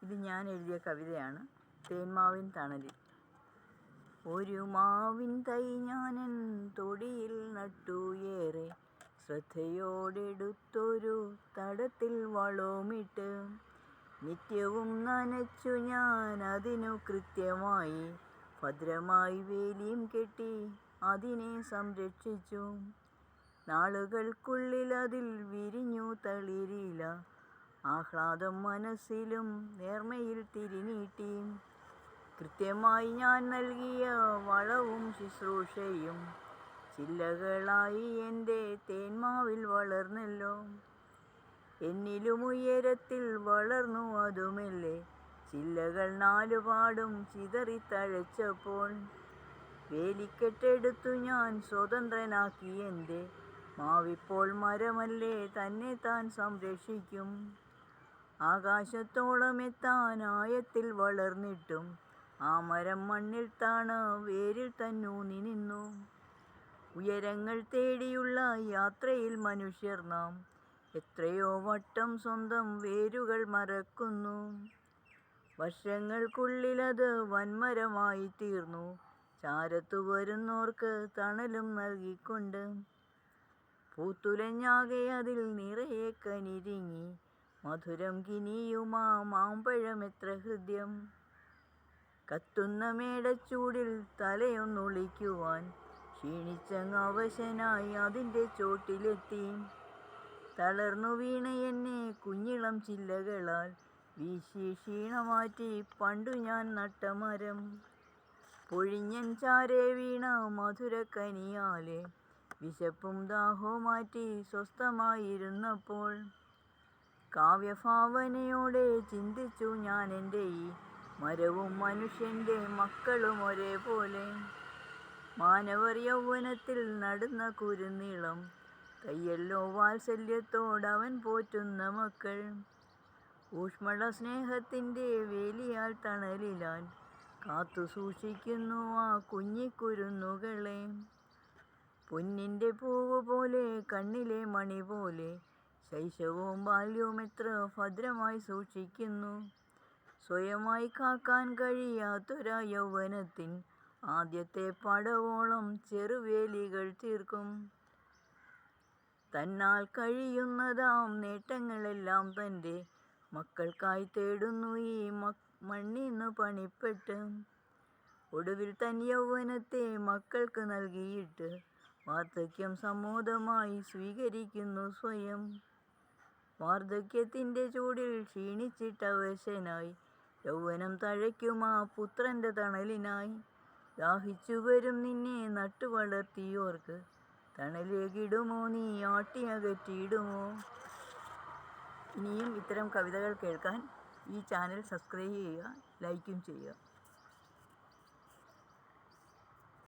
ഇത് ഞാൻ എഴുതിയ കവിതയാണ്. തേന്മാവിൻ തണലിൽ. ഒരു മാവിൻ തൈ ഞാനെൻ തൊടിയിൽ നട്ടു, ഏറെ ശ്രദ്ധയോടെടുത്തൊരു തടത്തിൽ വളവുമിട്ട്. നിത്യവും നനച്ചു ഞാൻ അതിനു കൃത്യമായി, ഭദ്രമായി വേലിയും കെട്ടി അതിനെ സംരക്ഷിച്ചു. നാളുകൾക്കുള്ളിൽ അതിൽ വിരിഞ്ഞു തളിരില, ആഹ്ലാദം മനസ്സിലും നേർമയിൽ തിരിനീട്ടി. കൃത്യമായി ഞാൻ നൽകിയ വളവും ശുശ്രൂഷയും ചില്ലകളായി എൻ്റെ തേന്മാവിൽ വളർന്നല്ലോ. എന്നിലും ഉയരത്തിൽ വളർന്നു അതുമെല്ലെ, ചില്ലകൾ നാലുപാടും ചിതറിത്തഴച്ചപ്പോൾ. വേലിക്കെട്ടെടുത്തു ഞാൻ സ്വതന്ത്രനാക്കി എൻ്റെ മാവിപ്പോൾ മരമല്ലേ, തന്നെ താൻ സംരക്ഷിക്കും. ആകാശത്തോളം എത്താൻ ആയത്തിൽ വളർന്നിട്ടും ആ മരം മണ്ണിൽ താണ് വേരിൽ തന്നൂന്നി നിന്നു. ഉയരങ്ങൾ തേടിയുള്ള യാത്രയിൽ മനുഷ്യർ നാം എത്രയോ വട്ടം സ്വന്തം വേരുകൾ മറക്കുന്നു. വർഷങ്ങൾക്കുള്ളിലത് വൻമരമായി തീർന്നു, ചാരത്തു വരുന്നോർക്ക് തണലും നൽകിക്കൊണ്ട്. പൂത്തുലഞ്ഞാകെ അതിൽ നിറയെ കനിരിങ്ങി, മധുരം കിനിയുമാ മാമ്പഴം എത്ര ഹൃദ്യം. കത്തുന്ന മേടച്ചൂടിൽ തലയൊന്നൊളിക്കുവാൻ ക്ഷീണിച്ചങ്ങവശനായി അതിൻ്റെ ചോട്ടിലെത്തി. തളർന്നു വീണ എന്നെ കുഞ്ഞിളം ചില്ലകളാൽ വീശി ക്ഷീണമാറ്റി പണ്ടു ഞാൻ നട്ട മരം. പൊഴിഞ്ഞൻ ചാരെ വീണ മധുരക്കനിയാലെ വിശപ്പും ദാഹവും മാറ്റി സ്വസ്ഥമായിരുന്നപ്പോൾ. കാവ്യഭാവനയോടെ ചിന്തിച്ചു ഞാൻ എൻ്റെ ഈ മരവും മനുഷ്യൻ്റെ മക്കളും ഒരേപോലെ. മാനവർ യൗവനത്തിൽ നടുന്ന കുരുന്നിളം തൈയല്ലോ വാത്സല്യത്തോടവൻ പോറ്റുന്ന മക്കൾ. ഊഷ്മള സ്നേഹത്തിൻ്റെ വേലിയാൽ തണലിലാൻ കാത്തു സൂക്ഷിക്കുന്നു ആ കുഞ്ഞിക്കുരുന്നുകളെ. പൊന്നിൻ്റെ പൂവ് പോലെ കണ്ണിലെ മണി പോലെ ശൈശവവും ബാല്യവും എത്ര ഭദ്രമായി സൂക്ഷിക്കുന്നു. സ്വയമായി കാക്കാൻ കഴിയാത്തൊരാ യൗവനത്തിൻ ആദ്യത്തെ പടവോളം ചെറുവേലികൾ തീർക്കും. തന്നാൽ കഴിയുന്നതാം നേട്ടങ്ങളെല്ലാം തൻ്റെ മക്കൾക്കായി തേടുന്നു ഈ മണ്ണീന്നു പണിപ്പെട്ട്. ഒടുവിൽ തൻ യൗവനത്തെ മക്കൾക്ക് നൽകിയിട്ട് വാർദ്ധക്യം സമ്മോദമായി സ്വീകരിക്കുന്നു സ്വയം. വാർദ്ധക്യത്തിൻ്റെ ചൂടിൽ ക്ഷീണിച്ചിട്ടവശനായി യൗവനം തഴയ്ക്കുമാ പുത്രൻ്റെ തണലിനായി. ദാഹിച്ചു വരും നിന്നെ നട്ടു വളർത്തിയോർക്ക് തണലേകിടുമോ നീ ആട്ടിയകറ്റിയിടുമോ? ഇനിയും ഇത്തരം കവിതകൾ കേൾക്കാൻ ഈ ചാനൽ സബ്സ്ക്രൈബ് ചെയ്യുക, ലൈക്കും ചെയ്യുക.